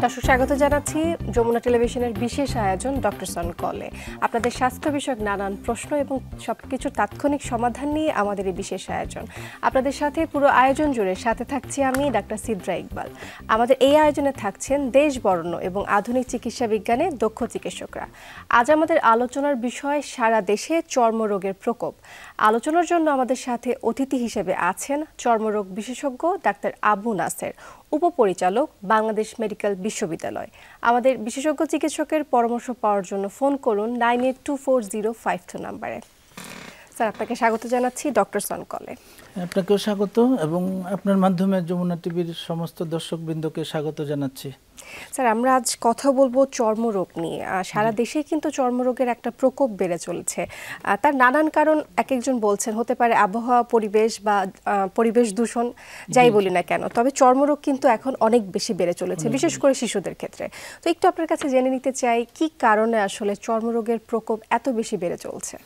দর্শক স্বাগত জানাচ্ছি যমুনা টেলিভিশনের বিশেষ আয়োজন ডক্টরস অন কলে। আপনাদের স্বাস্থ্য বিষয়ক নানান প্রশ্ন এবং সবকিছুর তাৎক্ষণিক সমাধান নিয়ে আমাদের এই বিশেষ আয়োজন। আপনাদের সাথে পুরো আয়োজন জুড়ে সাথে থাকছি আমি ডাক্তার সিদ্রা ইকবাল। আমাদের এই আয়োজনে থাকছেন দেশ বরেণ্য এবং আধুনিক চিকিৎসা বিজ্ঞানে দক্ষ চিকিৎসকরা। আজ আমাদের আলোচনার বিষয় সারা দেশে চর্মরোগের প্রকোপ। আলোচনার জন্য আমাদের সাথে অতিথি হিসেবে আছেন চর্মরোগ বিশেষজ্ঞ ডাক্তার আবু নাসের, উপপরিচালক বাংলাদেশ মেডিকেল বিশ্ববিদ্যালয়। আমাদের বিশেষজ্ঞ চিকিৎসকের পরামর্শ পাওয়ার জন্য ফোন করুন 982405 নম্বরে। স্যার, আপনাকে স্বাগত জানাচ্ছি ডক্টরস অন কলে। আপনাকেও স্বাগত এবং আপনার মাধ্যমে যমুনা টিভির সমস্ত দর্শকবৃন্দকে স্বাগত জানাচ্ছি। স্যার, আমরা আজ কথা বলবো চর্মরোগ নিয়ে। সারা দেশে কিন্তু চর্মরোগের একটা প্রকোপ বেড়ে চলেছে। তার নানান কারণ এক একজন বলছেন, হতে পারে আবহাওয়া, পরিবেশ বা পরিবেশ দূষণ, যাই বলি না কেন, তবে চর্মরোগ কিন্তু এখন অনেক বেশি বেড়ে চলেছে, বিশেষ করে শিশুদের ক্ষেত্রে। তো একটু আপনার কাছে জেনে নিতে চাই, কি কারণে আসলে চর্মরোগের প্রকোপ এত বেশি বেড়ে চলছে?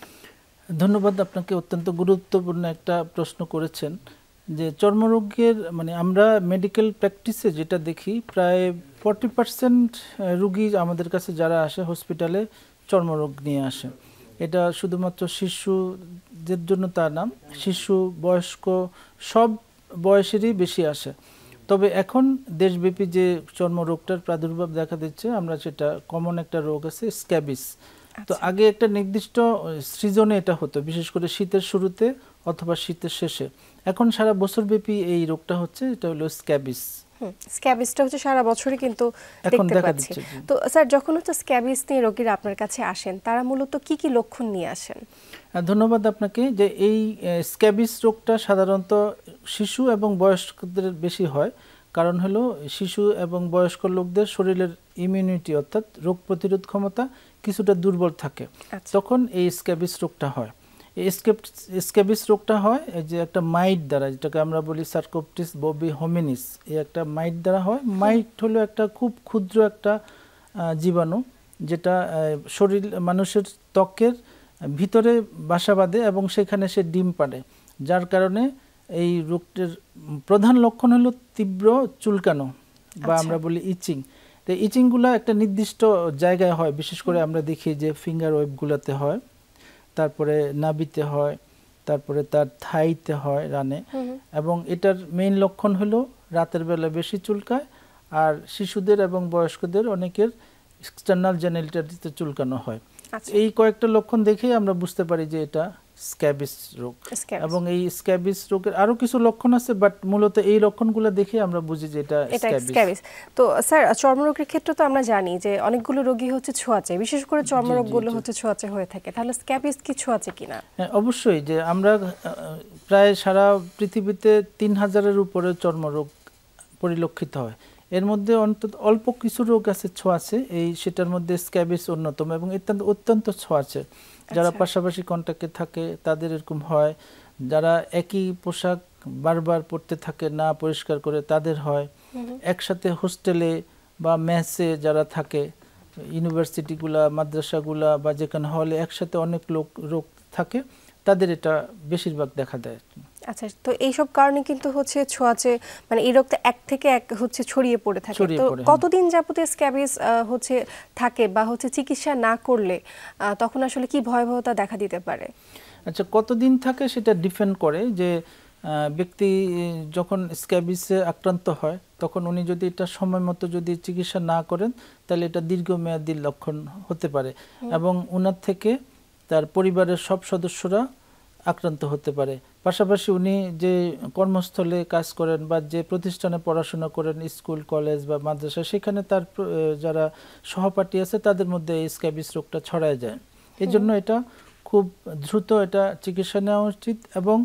ধন্যবাদ, আপনাকে অত্যন্ত গুরুত্বপূর্ণ একটা প্রশ্ন করেছেন। যে চর্মরোগের আমরা মেডিকেল প্র্যাকটিসে যেটা দেখি, প্রায় 40% রুগী আমাদের কাছে যারা আসে হসপিটালে চর্মরোগ নিয়ে আসে। এটা শুধুমাত্র শিশুদের জন্য তা না, শিশু, বয়স্ক সব বয়সেরই বেশি আসে। তবে এখন দেশব্যাপী যে চর্মরোগটার প্রাদুর্ভাব দেখা দিচ্ছে, আমরা সেটা কমন একটা রোগ আছে স্ক্যাবিস। তো আগে একটা নির্দিষ্ট সিজনে এটা হতো, বিশেষ করে শীতের শুরুতে অথবা শীতের শেষে। এখন সারা বছরব্যাপী এই রোগটা হচ্ছে, এটা হলো স্ক্যাবিস। স্ক্যাবিসটা হচ্ছে সারা বছরই কিন্তু দেখতে পাচ্ছি। তো স্যার, যখন হচ্ছে স্ক্যাবিস নিয়ে রোগীরা আপনার কাছে আসেন, তারা মূলত কি কি লক্ষণ নিয়ে আসেন? ধন্যবাদ আপনাকে। যে এই স্ক্যাবিস রোগটা সাধারণত শিশু এবং বয়স্কদের বেশি হয়। কারণ হলো শিশু এবং বয়স্ক লোকদের শরীরের ইমিউনিটি অর্থাৎ রোগ প্রতিরোধ ক্ষমতা কিছুটা দুর্বল থাকে, তখন এই স্ক্যাবিস রোগটা হয়। এই স্ক্যাবিস রোগটা হয় এই যে একটা মাইট দ্বারা, যেটাকে আমরা বলি সার্কোপটিস ববি হোমিনিস, এই একটা মাইট দ্বারা হয়। মাইট হলো একটা খুব ক্ষুদ্র একটা জীবাণু, যেটা শরীর মানুষের ত্বকের ভিতরে বাসা বাঁধে এবং সেখানে সে ডিম পাড়ে, যার কারণে এই রোগটির প্রধান লক্ষণ হলো তীব্র চুলকানো বা আমরা বলি ইচিং। তো ইচিংগুলো একটা নির্দিষ্ট জায়গায় হয়, বিশেষ করে আমরা দেখি যে ফিঙ্গার ওয়েবগুলোতে হয়, তারপরে নাভিতে হয়, তারপরে তার থাইতে হয়, রানে। এবং এটার মেইন লক্ষণ হলো রাতের বেলা বেশি চুলকায়, আর শিশুদের এবং বয়স্কদের অনেকের এক্সটার্নাল জেনিটালিতে চুলকানো হয়। এই কয়েকটা লক্ষণ দেখেই আমরা বুঝতে পারি যে এটা স্ক্যাবিস রোগ। এবং এই স্ক্যাবিস রোগের আরো কিছু লক্ষণ আছে, বাট মূলত এই লক্ষণগুলো দেখে আমরা বুঝি যে এটা স্ক্যাবিস। তো স্যার, চর্মরোগের ক্ষেত্রে তো আমরা জানি যে অনেকগুলো রোগী হচ্ছে ছোঁয়াচে, বিশেষ করে চর্মরোগগুলো হচ্ছে ছোঁয়াচে হয়ে থাকে। তাহলে স্ক্যাবিস কি ছোঁয়াচে কিনা? হ্যাঁ, অবশ্যই। যে আমরা প্রায় সারা পৃথিবীতে 3000-এর উপরে চর্মরোগ পরিলক্ষিত হয়। এর মধ্যে অন্তত অল্প কিছু রোগ আছে ছোঁয়াচে, সেটার মধ্যে স্ক্যাবিস অন্যতম এবং অত্যন্ত ছোঁয়াচে। যারা পাশাপাশি কন্ট্যাক্টে থাকে তাদের এরকম হয়, যারা একই পোশাক বারবার পরতে থাকে না পরিষ্কার করে তাদের হয়, একসাথে হোস্টেলে বা মেসে যারা থাকে, ইউনিভার্সিটিগুলা, মাদ্রাসাগুলা বা যেখানে হলে একসাথে অনেক রোগ থাকে, তাদের এটা বেশিরভাগ দেখা দেয়। আচ্ছা, তো এইসব কারণে কিন্তু হচ্ছে ছোঁয়াচে, এই রোগটা এক থেকে এক হচ্ছে ছড়িয়ে পড়ে থাকে। তো কতদিন যাবতে স্ক্যাবিস হচ্ছে থাকে বা হচ্ছে চিকিৎসা না করলে তখন আসলে কি ভয়াবহতা দেখা দিতে পারে? আচ্ছা, কতদিন থাকে সেটা ডিপেন্ড করে যে ব্যক্তি যখন স্ক্যাবিসে আক্রান্ত হয়, তখন উনি যদি এটা সময় মতো যদি চিকিৎসা না করেন, তাহলে এটা দীর্ঘমেয়াদী লক্ষণ হতে পারে এবং উনার থেকে তার পরিবারের সব সদস্যরা আক্রান্ত হতে পারে। পাশাপাশি উনি যে কর্মস্থলে কাজ করেন বা যে প্রতিষ্ঠানে পড়াশোনা করেন, স্কুল, কলেজ বা মাদ্রাসা, সেখানে তার যারা সহপাঠী আছে তাদের মধ্যে এই স্ক্যাবিস রোগটা ছড়ায় যায়। এই জন্য এটা খুব দ্রুত এটা চিকিৎসা নেওয়া উচিত এবং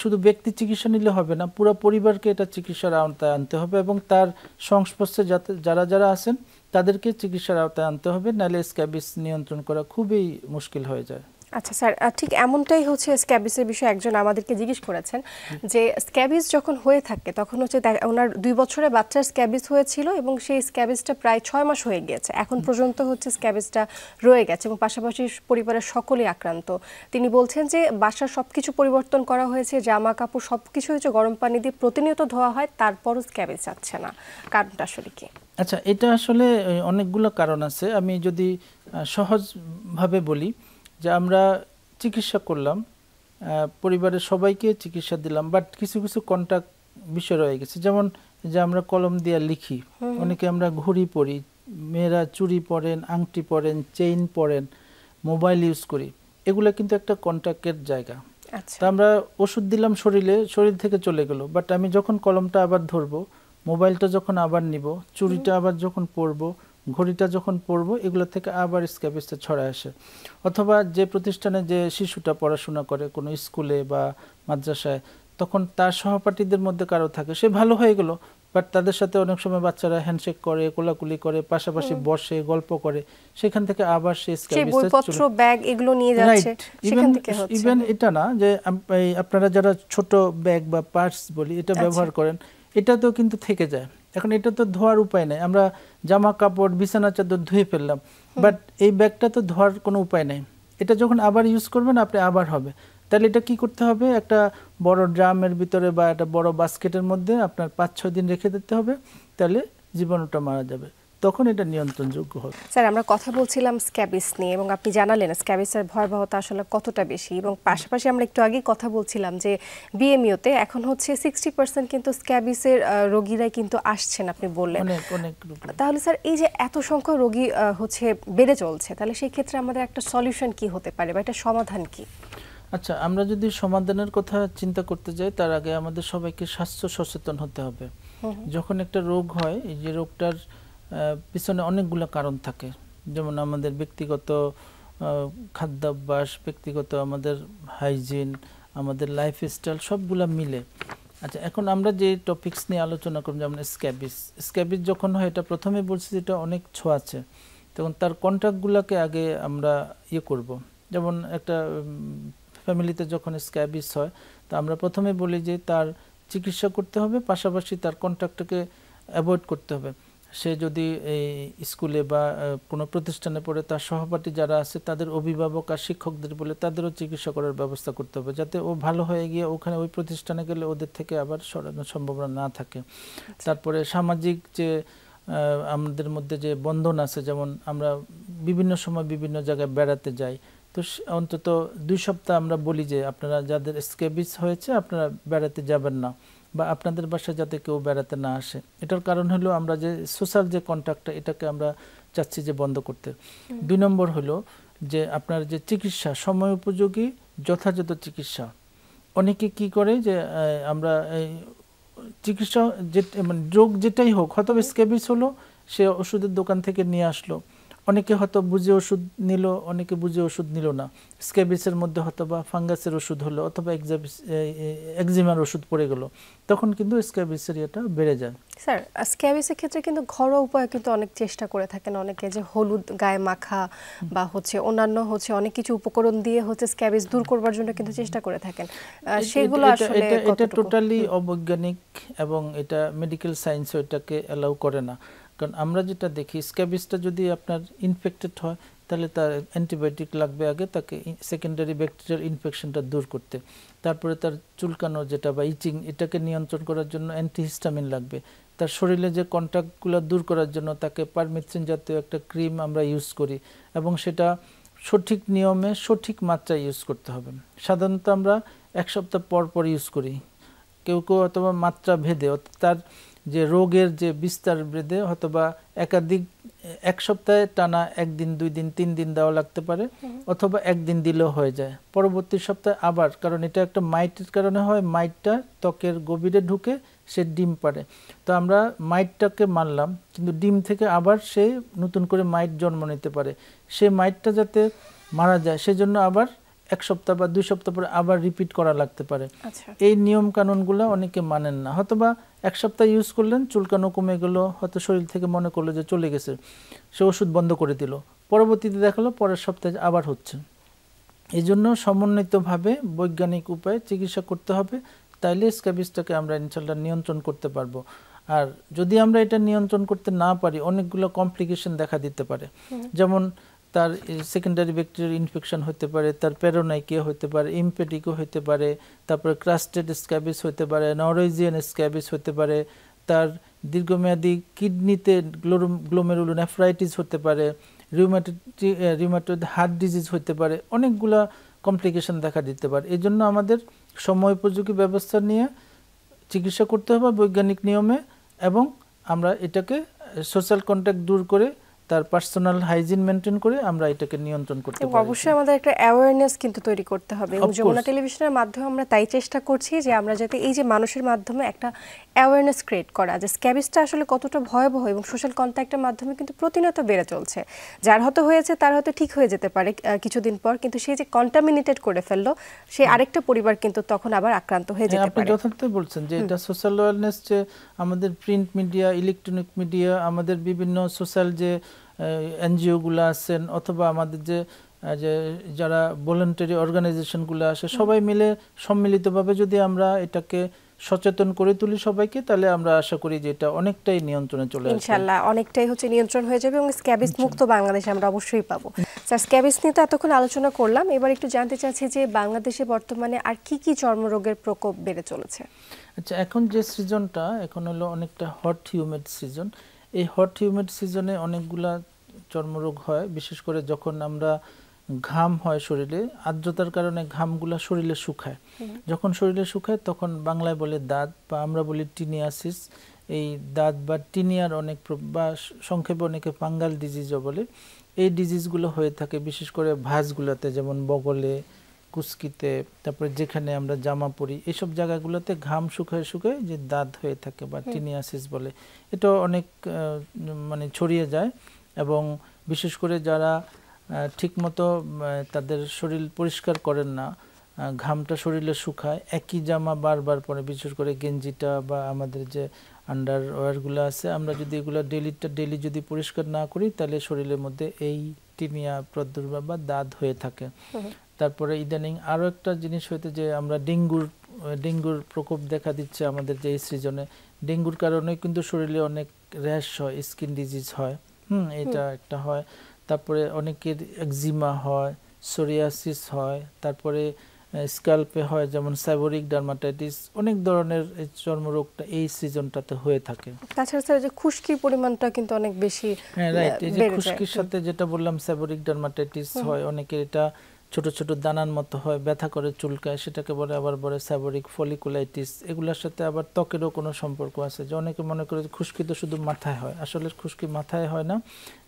শুধু ব্যক্তি চিকিৎসা নিলে হবে না, পুরো পরিবারকে এটা চিকিৎসার আওতায় আনতে হবে এবং তার সংস্পর্শে যারা আছেন তাদেরকে চিকিৎসার আওতায় আনতে হবে, নাহলে স্ক্যাবিস নিয়ন্ত্রণ করা খুবই মুশকিল হয়ে যায়। আচ্ছা স্যার, ঠিক এমনটাই হচ্ছে স্ক্যাবিসের বিষয়ে একজন আমাদেরকে জিজ্ঞেস করেছেন যে স্ক্যাবিস যখন হয়ে থাকে তখন হচ্ছে ওনার 2 বছরের বাচ্চার স্ক্যাবিস হয়েছিল এবং সেই স্ক্যাবিসটা প্রায় 6 মাস হয়ে গিয়েছে, এখন পর্যন্ত হচ্ছে স্ক্যাবিসটা রয়ে গেছে এবং পাশাপাশি পরিবারের সকলেই আক্রান্ত। তিনি বলছেন যে বাসার সবকিছু পরিবর্তন করা হয়েছে, জামা কাপড় সবকিছু হচ্ছে গরম পানি দিয়ে প্রতিনিয়ত ধোয়া হয়, তারপরও স্ক্যাবিস যাচ্ছে না, কারণটা আসলে কি? আচ্ছা, এটা আসলে অনেকগুলো কারণ আছে। আমি যদি সহজভাবে বলি যে আমরা চিকিৎসা করলাম, পরিবারের সবাইকে চিকিৎসা দিলাম, বাট কিছু কিছু কন্টাক্ট বিষয় রয়ে গেছে। যেমন যে আমরা কলম দিয়ে লিখি, অনেকে আমরা ঘড়ি পরি, মেয়েরা চুড়ি পরেন, আংটি পরেন, চেইন পরেন, মোবাইল ইউজ করি, এগুলো কিন্তু একটা কন্টাক্টের জায়গা। তা আমরা ওষুধ দিলাম শরীর থেকে চলে গেল, বাট আমি যখন কলমটা আবার ধরবো, মোবাইলটা যখন আবার নিব, চুড়িটা আবার যখন পরবো, ঘড়িটা যখন পরবো, এগুলো থেকে আবার স্ক্যাবিসটা ছড়ায় আসে। অথবা যে প্রতিষ্ঠানে যে শিশুটা পড়াশোনা করে, কোনো স্কুলে বা মাদ্রাসায়, তখন তার সহপাঠীদের মধ্যে কারো থাকে, সে ভালো হয়ে গেল, বাট তাদের সাথে অনেক সময় বাচ্চারা হ্যান্ডশেক করে, কোলাকুলি করে, পাশাপাশি বসে গল্প করে, সেখান থেকে আবার সে বইপত্র, ব্যাগ এগুলো নিয়ে যাচ্ছে, সেখান থেকে হচ্ছে। ইভেন এটা না যে আপনারা যারা ছোট ব্যাগ বা পার্স বলি, এটা ব্যবহার করেন, এটা তো কিন্তু থেকে যায়। এখন এটা তো ধোয়ার উপায় নাই, আমরা জামা কাপড় বিছানা চাদর ধুয়ে ফেললাম, বাট এই ব্যাগটা তো ধোয়ার কোনো উপায় নাই। এটা যখন আবার ইউজ করবেন আপনি আবার হবে, তাহলে এটা কি করতে হবে, একটা বড় ড্রামের ভিতরে বা একটা বড় বাস্কেটের মধ্যে আপনার 5-6 দিন রেখে দিতে হবে, তাহলে জীবাণুটা মারা যাবে, তখন এটা নিয়ন্ত্রণযোগ্য হবে। স্যার, আমরা কথা বলছিলাম স্ক্যাবিস নিয়ে এবং আপনি জানালেন স্ক্যাবিসের ভয়াবহতা আসলে কতটা বেশি, এবং পাশাপাশি আমরা একটু আগেই কথা বলছিলাম যে বিএমইউতে এখন হচ্ছে 60% কিন্তু স্ক্যাবিসের রোগীরাই কিন্তু আসছেন, আপনি বললেন। তাহলে স্যার, এই যে এত সংখ্যক রোগী হচ্ছে বেড়ে চলছে, তাহলে সেই ক্ষেত্রে আমাদের একটা সলিউশন কি হতে পারে বা এটা সমাধান কি? আচ্ছা, আমরা যদি সমাধানের কথা চিন্তা করতে যাই, তার আগে আমাদের সবাইকে স্বাস্থ্য সচেতন হতে হবে। যখন একটা রোগ হয়, এই যে রোগটার পিছনে অনেকগুলো কারণ থাকে, যেমন আমাদের ব্যক্তিগত খাদ্যাভ্যাস, ব্যক্তিগত আমাদের হাইজিন, আমাদের লাইফস্টাইল, সবগুলা মিলে। আচ্ছা, এখন আমরা যে টপিকস নিয়ে আলোচনা করব, যেমন স্ক্যাবিস যখন হয়, এটা প্রথমে বলছি যেটা অনেক ছোঁয়াচে, তখন তার কন্ট্যাক্টগুলোকে আগে আমরা করব। যেমন একটা ফ্যামিলিতে যখন স্ক্যাবিস হয়, তো আমরা প্রথমে বলি যে তার চিকিৎসা করতে হবে, পাশাপাশি তার কন্ট্যাক্টটাকে অ্যাভয়েড করতে হবে। সে যদি এই স্কুলে বা কোনো প্রতিষ্ঠানে পড়ে, তার সহপাঠী যারা আছে তাদের অভিভাবক আর শিক্ষকদের বলে তাদেরও চিকিৎসা করার ব্যবস্থা করতে হবে, যাতে ও ভালো হয়ে গিয়ে ওখানে ওই প্রতিষ্ঠানে গেলে ওদের থেকে আবার সরানোর সম্ভাবনা না থাকে। তারপরে সামাজিক যে আমাদের মধ্যে যে বন্ধন আছে, যেমন আমরা বিভিন্ন সময় বিভিন্ন জায়গায় বেড়াতে যাই, তো অন্তত 2 সপ্তাহ আমরা বলি যে আপনারা যাদের স্ক্যাবিস হয়েছে আপনারা বেড়াতে যাবেন না, বা আপনাদের বাসায় যাতে কেউ বেড়াতে না আসে। এটার কারণ হলো আমরা যে সোশ্যাল যে কন্ট্যাক্টটা, এটাকে আমরা চাচ্ছি যে বন্ধ করতে। 2 নম্বর হলো যে আপনার যে চিকিৎসা, সময় উপযোগী যথাযথ চিকিৎসা। অনেকে কি করে যে আমরা চিকিৎসা মানে রোগ যেটাই হোক, হয়তো স্ক্যাবিস হলো, সে ওষুধের দোকান থেকে নিয়ে আসলো, অনেকে হয়তো বুঝে ওষুধ নিল, অনেকে বুঝে ওষুধ নিল না। স্ক্যাবিসের মধ্যে হয়তো বা ফাঙ্গাসের ওষুধ হলো, অথবা একজিমার ওষুধ পড়ে গেল, তখন কিন্তু স্ক্যাবিসের এটা বেড়ে যায়। স্যার, স্ক্যাবিসের ক্ষেত্রে কিন্তু ঘরোয়া উপায়ে কিন্তু অনেক চেষ্টা করে থাকেন অনেকে, যে হলুদ গায়ে মাখা বা হচ্ছে অন্যান্য হচ্ছে অনেক কিছু উপকরণ দিয়ে হচ্ছে স্ক্যাবিস দূর করবার জন্য কিন্তু চেষ্টা করে থাকেন, সেগুলো আসলে এটা টোটালি অবৈজ্ঞানিক, এবং এটা মেডিকেল সায়েন্স এটাকে অ্যালাউ করে না। কারণ আমরা যেটা দেখি, স্ক্যাবিসটা যদি আপনার ইনফেক্টেড হয়, তাহলে তার অ্যান্টিবায়োটিক লাগবে আগে, তাকে সেকেন্ডারি ব্যাকটেরিয়াল ইনফেকশনটা দূর করতে। তারপরে তার চুলকানো যেটা বা ইচিং, এটাকে নিয়ন্ত্রণ করার জন্য অ্যান্টিহিস্টামিন লাগবে। তার শরীরে যে কন্ট্যাক্টগুলো দূর করার জন্য তাকে পারমিথ্রিন জাতীয় একটা ক্রিম আমরা ইউজ করি, এবং সেটা সঠিক নিয়মে সঠিক মাত্রায় ইউজ করতে হবে। সাধারণত আমরা 1 সপ্তাহ পর পর ইউজ করি, কেউ কেউ অথবা মাত্রা ভেদে, তার যে রোগের যে বিস্তার ভেদে হয়তোবা একাধিক 1 সপ্তাহে টানা 1 দিন 2 দিন 3 দিন দেওয়া লাগতে পারে, অথবা 1 দিন দিলেও হয়ে যায়। পরবর্তী সপ্তাহে আবার, কারণ এটা একটা মাইটের কারণে হয়, মাইটটা ত্বকের গভীরে ঢুকে সে ডিম পাড়ে। তো আমরা মাইটটাকে মারলাম, কিন্তু ডিম থেকে আবার সে নতুন করে মাইট জন্ম নিতে পারে। সে মাইটটা যাতে মারা যায়, সেজন্য আবার 1 সপ্তাহ বা 2 সপ্তাহ পরে আবার রিপিট করা লাগতে পারে। এই নিয়ম কানুনগুলো অনেকে মানেন না, হয়তোবা 1 সপ্তাহ ইউজ করলেন, চুলকানো কমে গেল, হয়তো শরীর থেকে মনে করলো যে চলে গেছে, সে ওষুধ বন্ধ করে দিল, পরবর্তীতে দেখালো পরের সপ্তাহে আবার হচ্ছে। এই জন্য সমন্বিতভাবে বৈজ্ঞানিক উপায়ে চিকিৎসা করতে হবে, তাইলে স্ক্যাবিসটাকে আমরা ইনশাল্লাহ নিয়ন্ত্রণ করতে পারবো। আর যদি আমরা এটা নিয়ন্ত্রণ করতে না পারি, অনেকগুলো কমপ্লিকেশন দেখা দিতে পারে। যেমন তার সেকেন্ডারি ব্যাকটেরিয়াল ইনফেকশন হতে পারে, তার প্যারোনাইকিয়া হতে পারে, ইমপেটিকো হতে পারে, তারপরে ক্রাস্টেড স্ক্যাবিস হতে পারে, নরওয়েজিয়ান স্ক্যাবিস হতে পারে, তার দীর্ঘমেয়াদী কিডনিতে গ্লোমেরুলোনেফ্রাইটিস হতে পারে, রিউমাটয়েড হার্ট ডিজিজ হতে পারে, অনেকগুলা কমপ্লিকেশন দেখা দিতে পারে। এই জন্য আমাদের সময় উপযোগী ব্যবস্থা নিয়ে চিকিৎসা করতে হবে বৈজ্ঞানিক নিয়মে, এবং আমরা এটাকে সোশ্যাল কন্ট্যাক্ট দূর করে তার পার্সোনাল হাইজিন মেনটেন করে আমরা এটাকে নিয়ন্ত্রণ করতে পারি। অবশ্যই আমাদের একটা অ্যাওয়ারনেস কিন্তু তৈরি করতে হবে, এবং যমুনা টেলিভিশনের মাধ্যমে আমরা তাই চেষ্টা করছি যে আমরা যাতে এই যে মানুষের মাধ্যমে একটা অ্যাওয়ারনেস ক্রিয়েট করা, যে স্ক্যাবিসটা আসলে কতটা ভয়াবহ, এবং সোশ্যাল কন্ট্যাক্টের মাধ্যমে কিন্তু প্রতিনিয়ত বেড়ে চলছে। যার হয়তো হয়েছে তার হয়তো ঠিক হয়ে যেতে পারে কিছুদিন পর, কিন্তু সে যে কন্টামিনেটেড করে ফেললো, সে আরেকটা পরিবার কিন্তু তখন আবার আক্রান্ত হয়ে যেতে পারে। আপনি যথার্থ বলছেন যে এটা সোশ্যাল অ্যাওয়ারনেস, যে আমাদের প্রিন্ট মিডিয়া, ইলেকট্রনিক মিডিয়া, আমাদের বিভিন্ন সোশ্যাল যে এনজিওগুলো আছেন, অথবা আমাদের যে যারা ভলান্টারি অর্গানাইজেশনগুলো আছে, সবাই মিলে সম্মিলিতভাবে যদি আমরা এটাকে সচেতন করে তুলি সবাইকে, তাহলে আমরা আশা করি যে এটা অনেকটাই নিয়ন্ত্রণে চলে আসবে ইনশাআল্লাহ, অনেকটাই নিয়ন্ত্রণ হয়ে যাবে, এবং স্ক্যাবিস মুক্ত বাংলাদেশ আমরা অবশ্যই পাবো। স্যার, স্ক্যাবিস নিয়ে তো এতক্ষণ আলোচনা করলাম, এবার একটু জানতে চাচ্ছি যে বাংলাদেশে বর্তমানে আর কি কি চর্মরোগের প্রকোপ বেড়ে চলেছে? আচ্ছা, এখন যে সিজনটা এখন হলো অনেকটা হট হিউমেড সিজন। এই হট হিউমেড সিজনে অনেকগুলা চর্মরোগ হয়, বিশেষ করে যখন আমরা ঘাম হয় শরীরে, আর্দ্রতার কারণে ঘামগুলা শরীরে শুকায়। যখন শরীরে শুকায় তখন বাংলায় বলে দাঁত, বা আমরা বলি টিনিয়াসিস। এই দাঁত বা টিনিয়ার অনেক বা সংক্ষেপে অনেকে ফাঙ্গাল ডিজিজও বলে, এই ডিজিজগুলো হয়ে থাকে বিশেষ করে ভাঁজগুলোতে, যেমন বগলে, কুস্কিতে, তারপরে যেখানে আমরা জামা পরি, এইসব জায়গাগুলোতে ঘাম শুকায় শুকায় যে দাঁত হয়ে থাকে বা টিনিয়াসিস বলে। এটা অনেক মানে ছড়িয়ে যায়, এবং বিশেষ করে যারা ঠিকমতো তাদের শরীর পরিষ্কার করেন না, ঘামটা শরীরে শুকায়, একই জামা বারবার পরে, বিশেষ করে গেঞ্জিটা বা আমাদের যে আন্ডারওয়্যারগুলো আছে, আমরা যদি এগুলো ডেলি যদি পরিষ্কার না করি, তাহলে শরীরের মধ্যে এই টিনিয়া প্রাদুর্ভাব বা দাঁত হয়ে থাকে। তারপরে ইদানিং আরও একটা জিনিস হইতে, যে আমরা ডেঙ্গুর প্রকোপ দেখা দিচ্ছে আমাদের যে এই সিজনে। ডেঙ্গুর কারণে কিন্তু শরীরে অনেক র্যাশ হয়, স্কিন ডিজিজ হয়, এটা একটা হয়। তারপরে অনেকের একজিমা হয়, সোরিয়াসিস হয়, তারপরে স্ক্যাল্পে হয়, যেমন সাইবোরিক ডার্মাটাইটিস। অনেক ধরনের চর্মরোগটা এই সিজনটাতে হয়ে থাকে। তাছাড়া স্যার, যে খুশকির পরিমাণটা কিন্তু অনেক বেশি। হ্যাঁ, রাইট। এই যে খুশকির সাথে যেটা বললাম সাইবোরিক ডার্মাটাইটিস হয়, অনেকের এটা ছোট ছোট দানার মতো হয়, ব্যথা করে, চুলকায়, সেটাকে বলে আবার বলে সাইবোরিক ফলিকুলাইটিস। এগুলোর সাথে আবার ত্বকেরও কোনো সম্পর্ক আছে, যে অনেকে মনে করে খুশকি তো শুধু মাথায় হয়, আসলে খুশকি মাথায় হয় না,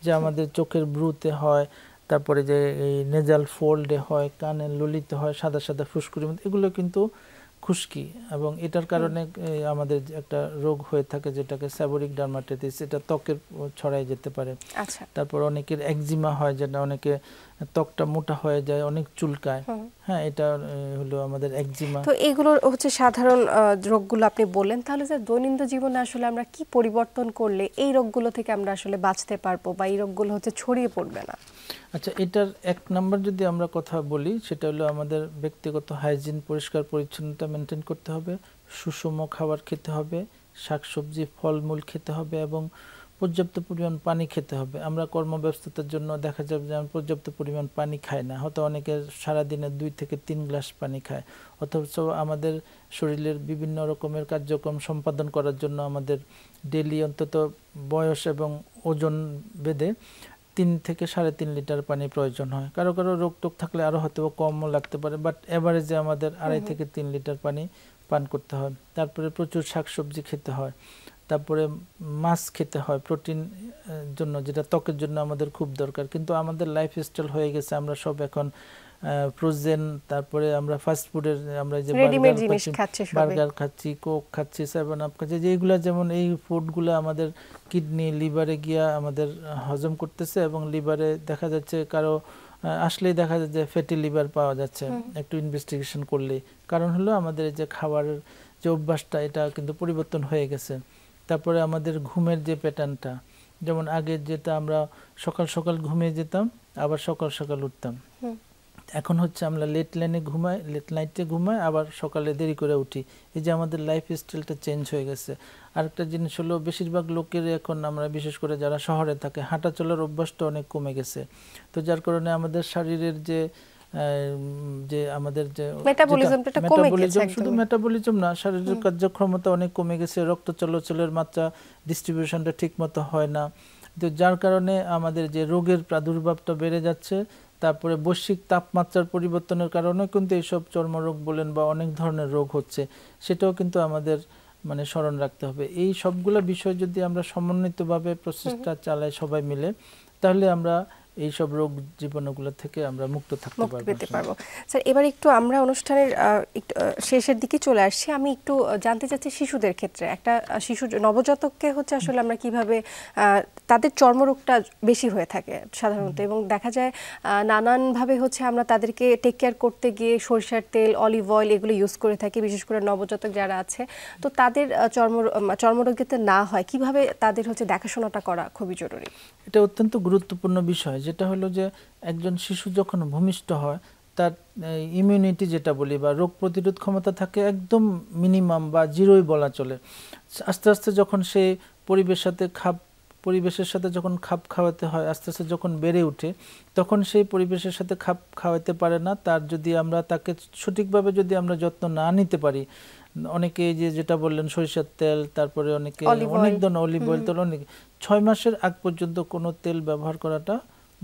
যে আমাদের চোখের ব্রুতে হয়, তারপরে যে এই নেজাল ফোল্ডে হয়, কানের ললিতে হয়, সাদা সাদা ফুসকুড়ির মধ্যে, এগুলো কিন্তু খুশকি, এবং এটার কারণে আমাদের একটা রোগ হয়ে থাকে যেটাকে সাইবোরিক ডার্মাটাইটিস, এটা ত্বকের ছড়াই যেতে পারে। আচ্ছা। তারপর অনেকের একজিমা হয়, যেটা অনেকে ত্বকটা মোটা হয়ে যায়, অনেক চুলকায়। হ্যাঁ, এটা হলো আমাদের একজিমা। তো এগুলো সাধারণ রোগগুলো আপনি বললেন, তাহলে স্যার দৈনন্দিন জীবনে আসলে আমরা কি পরিবর্তন করলে এই রোগগুলো থেকে আমরা আসলে বাঁচতে পারবো, বা এই রোগগুলো ছড়িয়ে পড়বে না? আচ্ছা, এটার এক নাম্বার যদি আমরা কথা বলি, সেটা হলো আমাদের ব্যক্তিগত হাইজিন, পরিষ্কার পরিচ্ছন্নতা মেনটেন করতে হবে, সুষম খাবার খেতে হবে, শাকসবজি ফলমূল খেতে হবে, এবং পর্যাপ্ত পরিমাণ পানি খেতে হবে। আমরা কর্মব্যস্ততার জন্য দেখা যাবে যে আমরা পর্যাপ্ত পরিমাণ পানি খাই না, হয়তো অনেকে সারাদিনে 2 থেকে 3 গ্লাস পানি খায়, অথচ আমাদের শরীরের বিভিন্ন রকমের কার্যক্রম সম্পাদন করার জন্য আমাদের ডেইলি অন্তত বয়স এবং ওজন বেঁধে 3 থেকে 3.5 লিটার পানি প্রয়োজন হয়। কারো কারো রোগ টোগ থাকলে আরো হয়তো কমও লাগতে পারে, বাট এভারেজে আমাদের 2.5 থেকে 3 লিটার পানি পান করতে হয়। তারপরে প্রচুর শাকসবজি খেতে হয়, তারপরে মাছ খেতে হয় প্রোটিন জন্য, যেটা ত্বকের জন্য আমাদের খুব দরকার। কিন্তু আমাদের লাইফস্টাইল হয়ে গেছে, আমরা সব এখন ফ্রোজেন, তারপরে আমরা ফাস্ট ফুডের, আমরা যে বার্গার খাচ্ছি, কোক খাচ্ছি, 7 আপ খাচ্ছি, যেগুলো যেমন এই ফুডগুলো আমাদের কিডনি, লিভারে গিয়া আমাদের হজম করতেছে, এবং লিভারে দেখা যাচ্ছে কারো আসলেই দেখা যায় যে ফ্যাটি লিভার পাওয়া যাচ্ছে একটু ইনভেস্টিগেশন করলে। কারণ হলো আমাদের যে খাবারের যে অভ্যাসটা, এটা কিন্তু পরিবর্তন হয়ে গেছে। তারপরে আমাদের ঘুমের যে প্যাটার্নটা, যেমন আগে যেটা আমরা সকাল সকাল ঘুমিয়ে যেতাম, আবার সকাল সকাল উঠতাম, এখন হচ্ছে আমরা লেট নাইটে ঘুমাই, আবার সকালে দেরি করে উঠি। এই যে আমাদের লাইফ স্টাইলটা চেঞ্জ হয়ে গেছে। আরেকটা জিনিস হলো, বেশিরভাগ লোকের এখন আমরা বিশেষ করে যারা শহরে থাকে, হাঁটা চলার অভ্যাসটা অনেক কমে গেছে। তো যার কারণে আমাদের শরীরের যে আমাদের যে মেটাবলিজম, শুধু মেটাবলিজম না, শারীরিক কার্যক্ষমতা অনেক কমে গেছে, রক্ত চলাচলের মাত্রা, ডিস্ট্রিবিউশনটা ঠিক মতো হয় না। তো যার কারণে আমাদের যে রোগের প্রাদুর্ভাবটা বেড়ে যাচ্ছে। তারপরে বৈশ্বিক তাপমাত্রার পরিবর্তনের কারণে কিন্তু এইসব চর্মরোগ বলেন বা অনেক ধরনের রোগ হচ্ছে, সেটাও কিন্তু আমাদের মানে স্মরণ রাখতে হবে। এই সবগুলো বিষয় যদি আমরা সমন্বিতভাবে প্রচেষ্টা চালাই সবাই মিলে, তাহলে আমরা এই সব রোগ জীবাণুগুলো থেকে আমরা মুক্ত থাকতে পারবো। স্যার, এবার একটু আমরা অনুষ্ঠানের একটু শেষের দিকে চলে আসছি। আমি একটু জানতে চাচ্ছি শিশুদের ক্ষেত্রে, একটা শিশু নবজাতককে হচ্ছে আসলে আমরা কিভাবে, তাদের চর্মরোগটা বেশি হয়ে থাকে সাধারণত, এবং দেখা যায় নানানভাবে হচ্ছে আমরা তাদেরকে টেক কেয়ার করতে গিয়ে সরিষার তেল, অলিভ অয়েল এগুলো ইউজ করে থাকি, বিশেষ করে নবজাতক যারা আছে। তো তাদের চর্মরোগ যাতে না হয়, কিভাবে তাদের হচ্ছে দেখাশোনাটা করা খুবই জরুরি। এটা অত্যন্ত গুরুত্বপূর্ণ বিষয়, যেটা হলো যে একজন শিশু যখন ভূমিষ্ঠ হয়, তার ইমিউনিটি যেটা বলি বা রোগ প্রতিরোধ ক্ষমতা থাকে একদম মিনিমাম বা জিরোই বলা চলে। আস্তে আস্তে যখন সে পরিবেশের সাথে যখন খাপ খাওয়াতে হয়, আস্তে আস্তে যখন বেড়ে ওঠে, তখন সেই পরিবেশের সাথে খাপ খাওয়াতে পারে না। তার যদি আমরা তাকে সঠিকভাবে যদি আমরা যত্ন না নিতে পারি, অনেকে যেটা বললেন সরিষার তেল, তারপরে অনেকে অনেক ধরনের অলিভ অয়েল, তেল, অনেক 6 মাসের আগ পর্যন্ত কোনো তেল ব্যবহার করাটা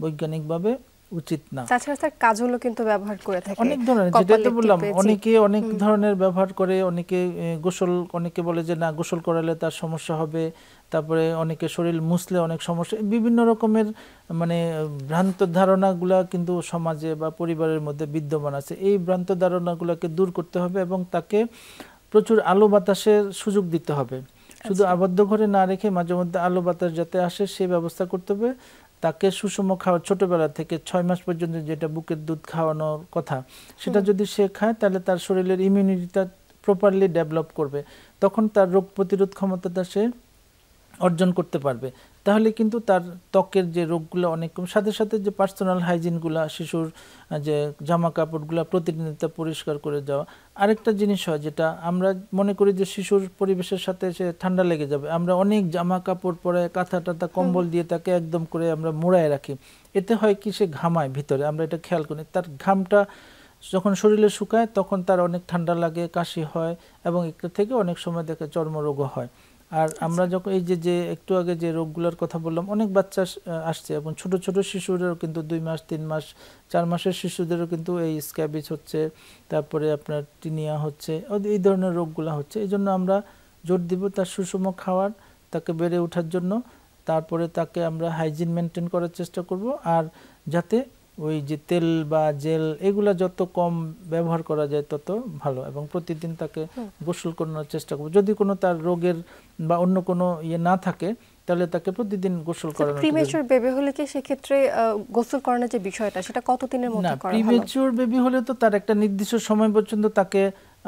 বৈজ্ঞানিকভাবে উচিত না। তাছাড়া স্যার কাজলও কিন্তু ব্যবহার করে থাকে অনেক ধরনের, যেটা তো বললাম, অনেকে অনেক ধরনের ব্যবহার করে। অনেকে অনেকে বলে যে না, গোসল করালে তার সমস্যা হবে। তারপরে অনেকে শরীর মুছলে অনেক সমস্যা, বিভিন্ন রকমের মানে ভ্রান্ত ধারণাগুলা কিন্তু সমাজে বা পরিবারের মধ্যে বিদ্যমান আছে। এই ভ্রান্ত ধারণাগুলোকে দূর করতে হবে এবং তাকে প্রচুর আলো বাতাসের সুযোগ দিতে হবে। শুধু আবদ্ধ ঘরে না রেখে মাঝে মধ্যে আলো বাতাস যাতে আসে সেই ব্যবস্থা করতে হবে। তাকে সুষম খাওয়া, ছোটবেলা থেকে 6 মাস পর্যন্ত যেটা বুকের দুধ খাওয়ানোর কথা, সেটা যদি সে খায়, তাহলে তার শরীরের ইমিউনিটিটা প্রপারলি ডেভেলপ করবে। তখন তার রোগ প্রতিরোধ ক্ষমতাটা সে অর্জন করতে পারবে। তাহলে কিন্তু তার ত্বকের যে রোগগুলো অনেক কম। সাথে সাথে যে পার্সোনাল হাইজিনগুলো, শিশুর যে জামা কাপড়গুলো প্রতিনিয়ত পরিষ্কার করে যাওয়া। আরেকটা জিনিস হয় যেটা আমরা মনে করি যে শিশুর পরিবেশের সাথে সে ঠান্ডা লেগে যাবে, আমরা অনেক জামা কাপড় পরে কাঁথা টাথা কম্বল দিয়ে তাকে একদম করে আমরা মোড়ায় রাখি। এতে হয় কি, সে ঘামায় ভিতরে, আমরা এটা খেয়াল করি। তার ঘামটা যখন শরীরে শুকায় তখন তার অনেক ঠান্ডা লাগে, কাশি হয়, এবং এটা থেকে অনেক সময় দেখে চর্মরোগও হয়। আর আমরা যখন এই যে একটু আগে যে রোগগুলোর কথা বললাম, অনেক বাচ্চা আসছে, এবং ছোট ছোট শিশুদেরও কিন্তু 2 মাস 3 মাস 4 মাসের শিশুদেরও কিন্তু এই স্ক্যাবিজ হচ্ছে, তারপরে আপনার টিনিয়া হচ্ছে, এই ধরনের রোগগুলো হচ্ছে। এই জন্য আমরা জোর দিব তার সুষম খাওয়ার, তাকে বেড়ে ওঠার জন্য। তারপরে তাকে আমরা হাইজিন মেনটেন করার চেষ্টা করব, আর যাতে ওই যে তেল বা জেল এগুলা যত কম ব্যবহার করা যায় তত ভালো, এবং প্রতিদিন তাকে গোসল করানোর চেষ্টা করব। যদি কোনো তার রোগের বা অন্য কোনো না থাকে, তাহলে তাকে প্রতিদিন গোসল করানো। প্রিমেচুর বেবি হলে কি সেক্ষেত্রে গোসল করানোর যে বিষয়টা, সেটা কতদিনের মধ্যে করা ভালো? প্রিমেচুর বেবি হলে তো তার একটা নির্দিষ্ট সময় পর্যন্ত তাকে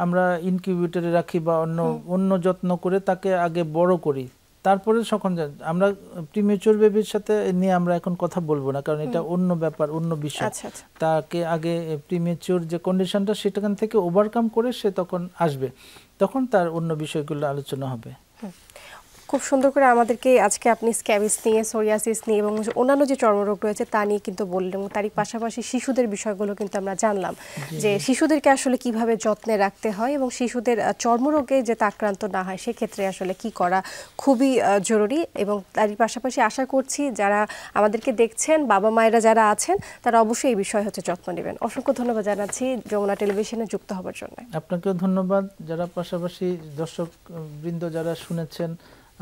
আমরা ইনকিউবেটরে রাখি বা অন্য যত্ন করে তাকে আগে বড় করি, তারপরে যখন আমরা প্রিমেচুর বেবির সাথে নিয়ে আমরা এখন কথা বলবো না, কারণ এটা অন্য ব্যাপার, অন্য বিষয়। তাকে আগে প্রিমেচুর যে কন্ডিশনটা সেটাখান থেকে ওভারকাম করে সে তখন আসবে, তখন তার অন্য বিষয়গুলো আলোচনা হবে। খুব সুন্দর করে আমাদেরকে আজকে আপনি স্ক্যাবিস নিয়ে, সোরিয়াসিস নিয়ে এবং অন্যান্য যে চর্মরোগ রয়েছে তা নিয়ে কিন্তু বললেন। তারই পাশাপাশি শিশুদের বিষয়গুলো কিন্তু আমরা জানলাম যে শিশুদেরকে আসলে কিভাবে যত্নে রাখতে হয় এবং শিশুদের চর্মরোগে যাতে আক্রান্ত না হয় সেক্ষেত্রে আসলে কি করা খুবই জরুরি। এবং তারই পাশাপাশি আশা করছি যারা আমাদেরকে দেখছেন, বাবা মায়েরা যারা আছেন, তারা অবশ্যই এই বিষয়ে চত্ন নেবেন। অসংখ্য ধন্যবাদ জানাচ্ছি যমুনা টেলিভিশনে যুক্ত হবার জন্য। আপনাকেও ধন্যবাদ। যারা পাশাপাশি দর্শক বৃন্দ যারা শুনেছেন,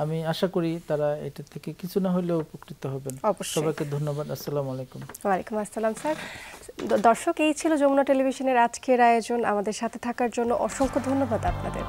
আমি আশা করি তারা এটা থেকে কিছু না হলেও উপকৃত হবেন। সবাইকে ধন্যবাদ। আসসালামু আলাইকুম। ওয়ালাইকুম আসসালাম স্যার। দর্শক, এই ছিল যমুনা টেলিভিশনের আজকের আয়োজন। আমাদের সাথে থাকার জন্য অসংখ্য ধন্যবাদ আপনাদের।